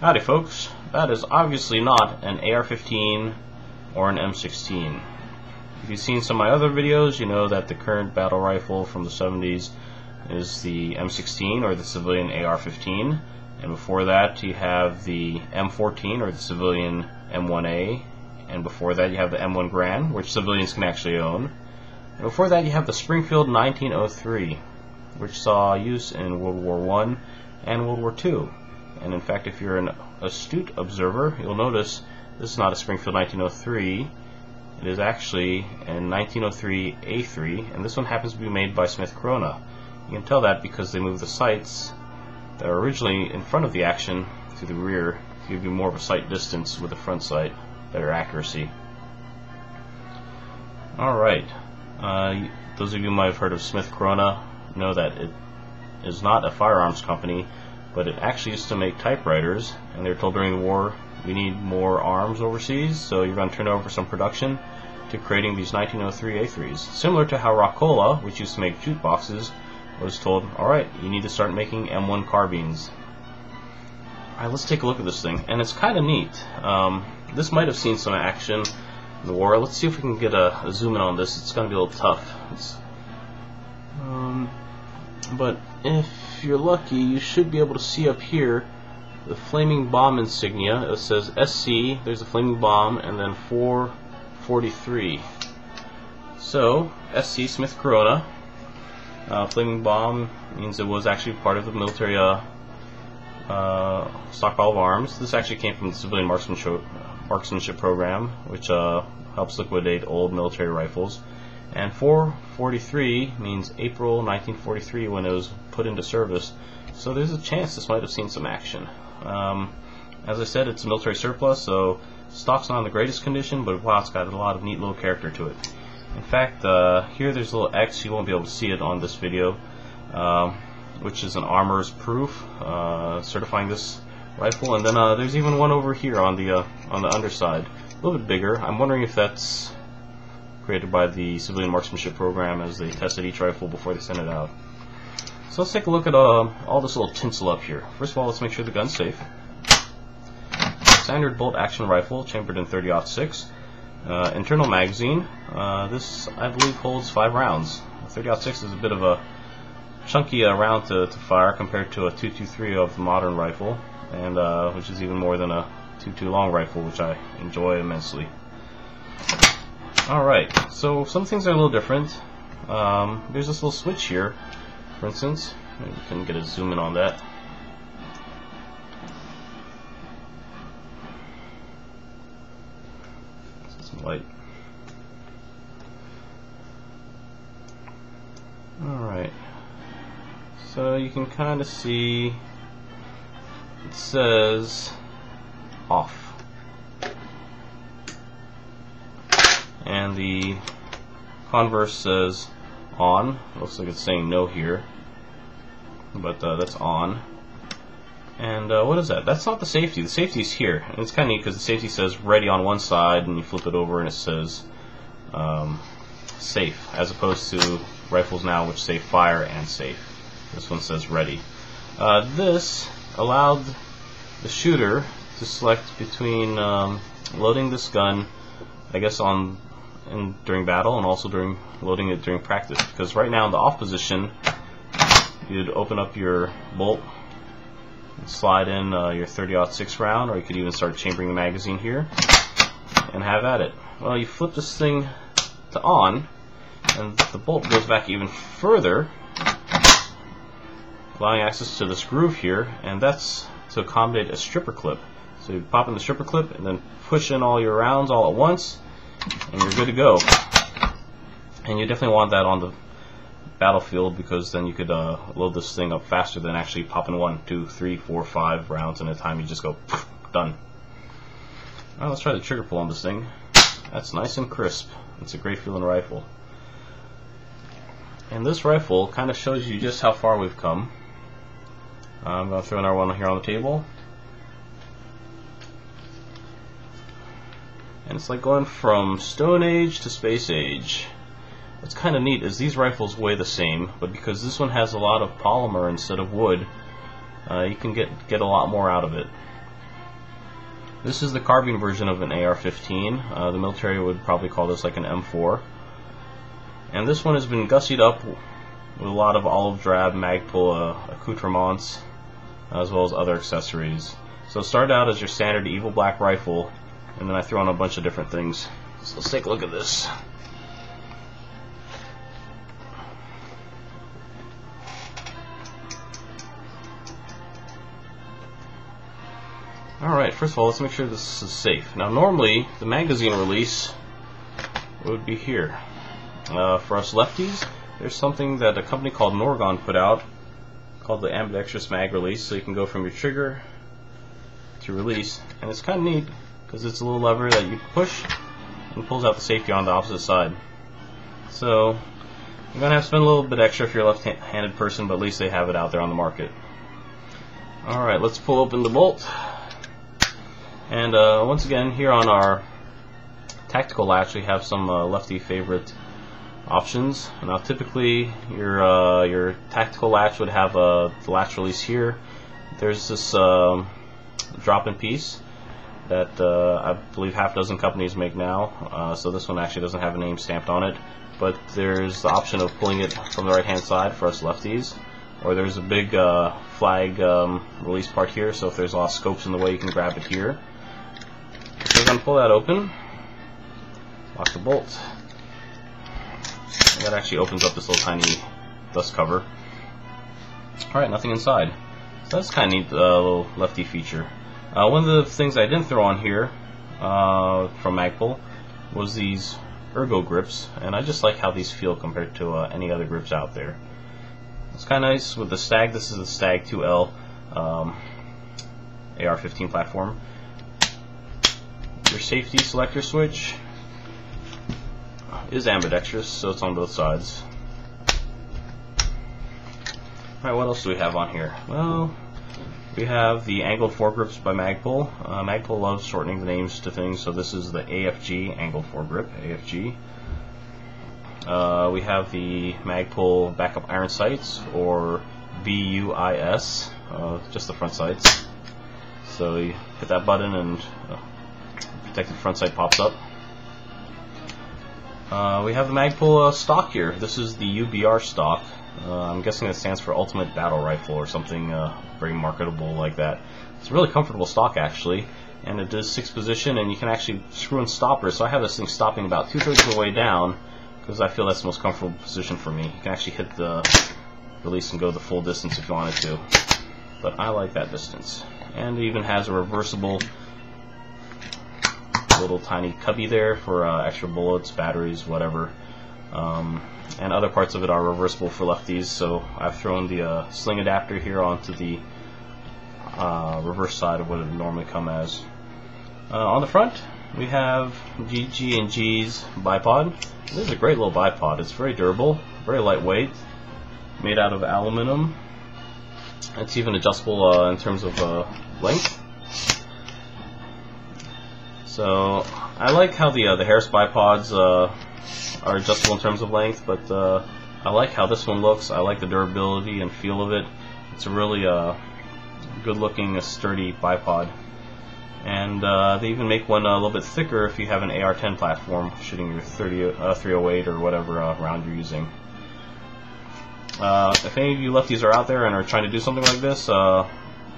Howdy folks, that is obviously not an AR-15 or an M16. If you've seen some of my other videos, you know that the current battle rifle from the 70s is the M16 or the civilian AR-15, and before that you have the M14 or the civilian M1A, and before that you have the M1 Garand, which civilians can actually own, and before that you have the Springfield 1903, which saw use in World War I and World War II. And in fact, if you're an astute observer, you'll notice this is not a Springfield 1903. It is actually a 1903 A3, and this one happens to be made by Smith Corona. You can tell that because they moved the sights that are originally in front of the action to the rear to give you more of a sight distance with the front sight, better accuracy. Alright, those of you who might have heard of Smith Corona know that it is not a firearms company, but it actually used to make typewriters, and they were told during the war, we need more arms overseas, so you're going to turn over some production to creating these 1903 A3s. Similar to how Rockola, which used to make jukeboxes, was told, alright, you need to start making M1 carbines. Alright, let's take a look at this thing, and it's kind of neat. This might have seen some action in the war. Let's see if we can get a zoom in on this. It's going to be a little tough. But if you're lucky, you should be able to see up here the flaming bomb insignia. It says SC, there's a flaming bomb, and then 443. So, SC, Smith Corona. Flaming bomb means it was actually part of the military stockpile of arms. This actually came from the civilian marksmanship program, which helps liquidate old military rifles. And 443 means April 1943 when it was put into service. So there's a chance this might have seen some action. As I said, it's a military surplus, so stock's not in the greatest condition, but wow, it's got a lot of neat little character to it. In fact, here there's a little X. You won't be able to see it on this video, which is an armor's proof certifying this rifle. And then there's even one over here on the underside, a little bit bigger. I'm wondering if that's created by the civilian marksmanship program as they tested each rifle before they sent it out. So let's take a look at all this little tinsel up here. First of all, let's make sure the gun's safe. Standard bolt action rifle, chambered in 30-06. Internal magazine. This, I believe, holds 5 rounds. 30-06 is a bit of a chunky round to fire compared to a 223 of the modern rifle, and which is even more than a 2.2 long rifle, which I enjoy immensely. Alright, so some things are a little different. There's this little switch here, for instance. Maybe we can get a zoom in on that. Some light. Alright, so you can kind of see it says off. And the converse says on. Looks like it's saying no here, but that's on. And what is that? That's not the safety. The safety is here, and it's kind of neat because the safety says ready on one side, and you flip it over and it says safe, as opposed to rifles now which say fire and safe. This one says ready. This allowed the shooter to select between loading this gun, I guess, during battle, and also during loading it during practice. Because right now in the off position, you'd open up your bolt and slide in your 30-06 round, or you could even start chambering the magazine here and have at it. Well, you flip this thing to on, and the bolt goes back even further, allowing access to this groove here, and that's to accommodate a stripper clip. So you pop in the stripper clip and then push in all your rounds all at once, and you're good to go. And you definitely want that on the battlefield, because then you could load this thing up faster than actually popping 1, 2, 3, 4, 5 rounds in a time. You just go poof, done. Alright, let's try the trigger pull on this thing. That's nice and crisp. It's a great feeling rifle. And this rifle kind of shows you just how far we've come. I'm going to throw another one here on the table. And it's like going from Stone Age to Space Age. What's kind of neat is these rifles weigh the same, but because this one has a lot of polymer instead of wood, you can get a lot more out of it. This is the carbine version of an AR-15. The military would probably call this like an M4. And this one has been gussied up with a lot of olive drab Magpul accoutrements, as well as other accessories. So it started out as your standard evil black rifle, and then I threw on a bunch of different things. So let's take a look at this. Alright, first of all, let's make sure this is safe. Now normally, the magazine release would be here. For us lefties, there's something that a company called Norgon put out called the ambidextrous mag release, so you can go from your trigger to release, and it's kind of neat because it's a little lever that you push and pulls out the safety on the opposite side. So you're going to have to spend a little bit extra if you're a left-handed person, but at least they have it out there on the market. Alright, let's pull open the bolt. And once again, here on our tactical latch, we have some lefty favorite options. Now, typically, your tactical latch would have the latch release here. There's this drop-in piece that I believe half a dozen companies make now. So this one actually doesn't have a name stamped on it, but there's the option of pulling it from the right-hand side for us lefties. Or there's a big flag release part here, so if there's a lot of scopes in the way, you can grab it here. So we're going to pull that open, lock the bolt. That actually opens up this little tiny dust cover. Alright, nothing inside. So that's kind of neat, little lefty feature. One of the things I didn't throw on here from Magpul was these ergo grips, and I just like how these feel compared to any other grips out there. It's kind of nice with the STAG. This is the STAG-2L AR-15 platform. Your safety selector switch is ambidextrous, so it's on both sides. Alright, what else do we have on here? Well, we have the angled foregrips by Magpul. Magpul loves shortening the names to things, so this is the AFG angled foregrip, AFG. We have the Magpul backup iron sights, or BUIS, just the front sights. So you hit that button and protected front sight pops up. We have the Magpul stock here. This is the UBR stock. I'm guessing that stands for Ultimate Battle Rifle or something very marketable like that. It's a really comfortable stock actually, and it does 6 position, and you can actually screw in stoppers. So I have this thing stopping about 2/3 of the way down because I feel that's the most comfortable position for me. You can actually hit the release and go the full distance if you wanted to, but I like that distance. And it even has a reversible little tiny cubby there for extra bullets, batteries, whatever. And other parts of it are reversible for lefties, so I've thrown the sling adapter here onto the reverse side of what it would normally come as. On the front, we have GG&G's bipod. This is a great little bipod. It's very durable, very lightweight, made out of aluminum. It's even adjustable in terms of length. So I like how the Harris bipods are adjustable in terms of length, but I like how this one looks. I like the durability and feel of it. It's a really good looking, sturdy bipod. And they even make one a little bit thicker if you have an AR-10 platform shooting your 308 or whatever round you're using. If any of you lefties are out there and are trying to do something like this, one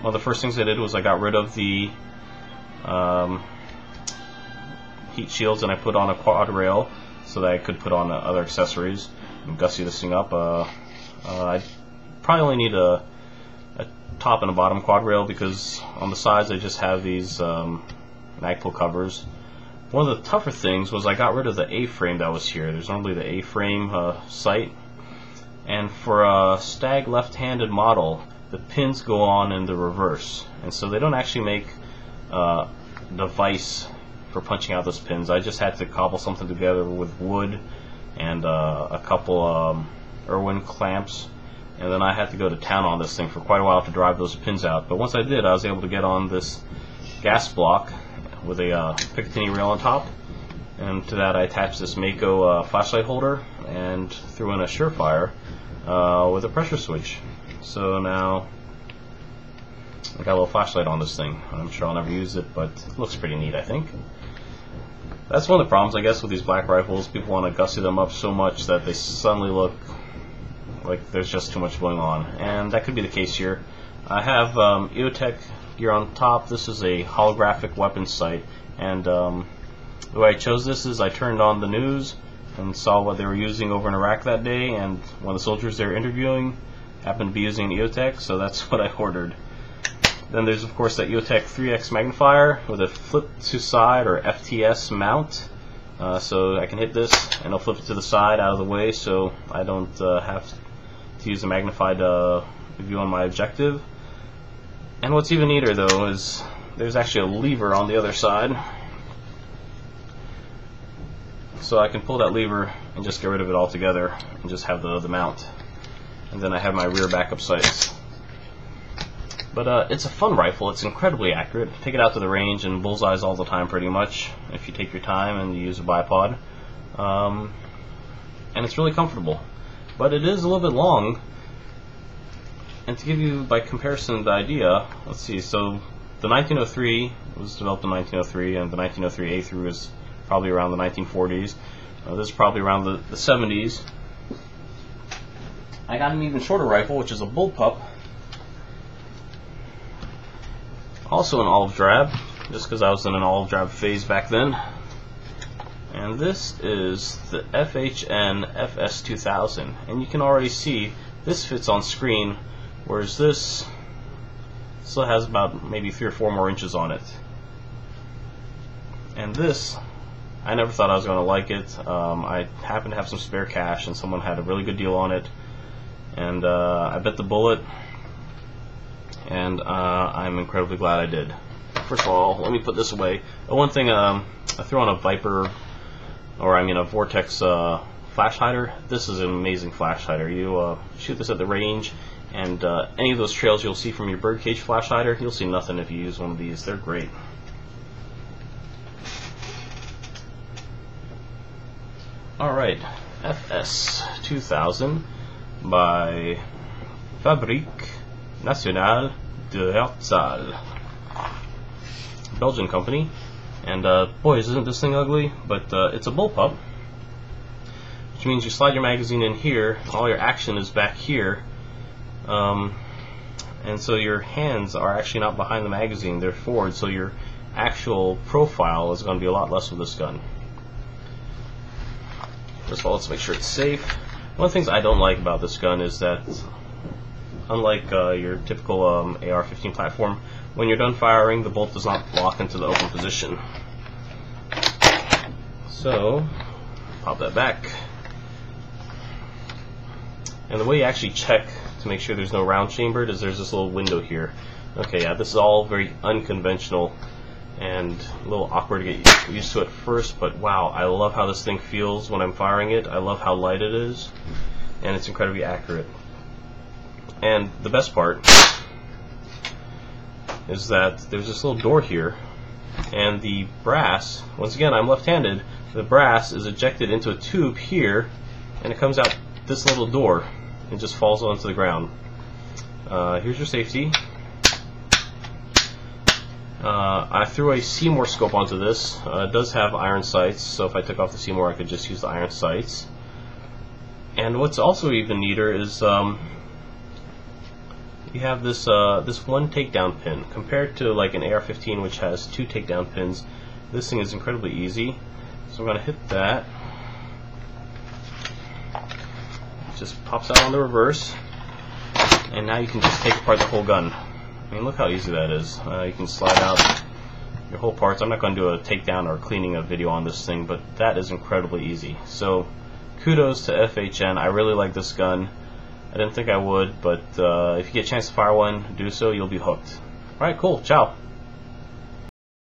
of the first things I did was I got rid of the heat shields and I put on a quad rail so that I could put on other accessories and gussy this thing up. I probably only need a top and a bottom quad rail because on the sides I just have these Magpul covers. One of the tougher things was I got rid of the A-frame that was here. There's normally the A-frame sight, and for a STAG left-handed model the pins go on in the reverse, and so they don't actually make a device for punching out those pins. I just had to cobble something together with wood and a couple Irwin clamps, and then I had to go to town on this thing for quite a while to drive those pins out. But once I did, I was able to get on this gas block with a Picatinny rail on top, and to that I attached this Mako flashlight holder and threw in a Surefire with a pressure switch. So now I got a little flashlight on this thing. I'm sure I'll never use it, but it looks pretty neat, I think. That's one of the problems, I guess, with these black rifles. People want to gussy them up so much that they suddenly look like there's just too much going on, and that could be the case here. I have EOTech gear on top. This is a holographic weapons sight, and the way I chose this is I turned on the news and saw what they were using over in Iraq that day, and one of the soldiers they were interviewing happened to be using EOTech, so that's what I ordered. Then there's of course that EOTech 3x magnifier with a flip to side or FTS mount, so I can hit this and it'll flip it to the side out of the way, so I don't have to use a magnified view on my objective. And what's even neater though is there's actually a lever on the other side, so I can pull that lever and just get rid of it altogether and just have the mount. And then I have my rear backup sights. But it's a fun rifle. It's incredibly accurate. Take it out to the range and bullseyes all the time pretty much if you take your time and you use a bipod. And it's really comfortable. But it is a little bit long. And to give you by comparison the idea, let's see, so the 1903 was developed in 1903, and the 1903 A3 was probably around the 1940s. This is probably around the 70s. I got an even shorter rifle, which is a bullpup. Also an olive drab, just because I was in an olive drab phase back then. And this is the FS2000, and you can already see this fits on screen, whereas this still has about maybe 3 or 4 more inches on it. And this, I never thought I was going to like it. I happened to have some spare cash, and someone had a really good deal on it, and I bit the bullet. And I'm incredibly glad I did. First of all, let me put this away. One thing, I threw on a Viper, or I mean a Vortex flash hider. This is an amazing flash hider. You shoot this at the range, and any of those trails you'll see from your birdcage flash hider, you'll see nothing if you use one of these. They're great. Alright, FS2000 by Fabrique Nationale de Herzal, Belgian company. And boys, isn't this thing ugly? But it's a bullpup, which means you slide your magazine in here, all your action is back here, and so your hands are actually not behind the magazine, they're forward, so your actual profile is going to be a lot less with this gun. First of all, let's make sure it's safe. One of the things I don't like about this gun is that, unlike your typical AR-15 platform, when you're done firing, the bolt does not lock into the open position. So, pop that back. And the way you actually check to make sure there's no round chambered is there's this little window here. Okay, yeah, this is all very unconventional and a little awkward to get used to at first, but wow, I love how this thing feels when I'm firing it. I love how light it is, and it's incredibly accurate. And the best part is that there's this little door here, and the brass, once again I'm left-handed, the brass is ejected into a tube here, and it comes out this little door and just falls onto the ground. Here's your safety. I threw a Seymour scope onto this. It does have iron sights, so if I took off the Seymour I could just use the iron sights. And what's also even neater is you have this this one takedown pin. Compared to like an AR-15 which has 2 takedown pins, this thing is incredibly easy. So I'm going to hit that. It just pops out on the reverse, and now you can just take apart the whole gun. I mean, look how easy that is. You can slide out your whole parts. I'm not going to do a takedown or cleaning a video on this thing, but that is incredibly easy. So kudos to FHN. I really like this gun. I didn't think I would, but if you get a chance to fire one, do so. You'll be hooked. Alright, cool. Ciao.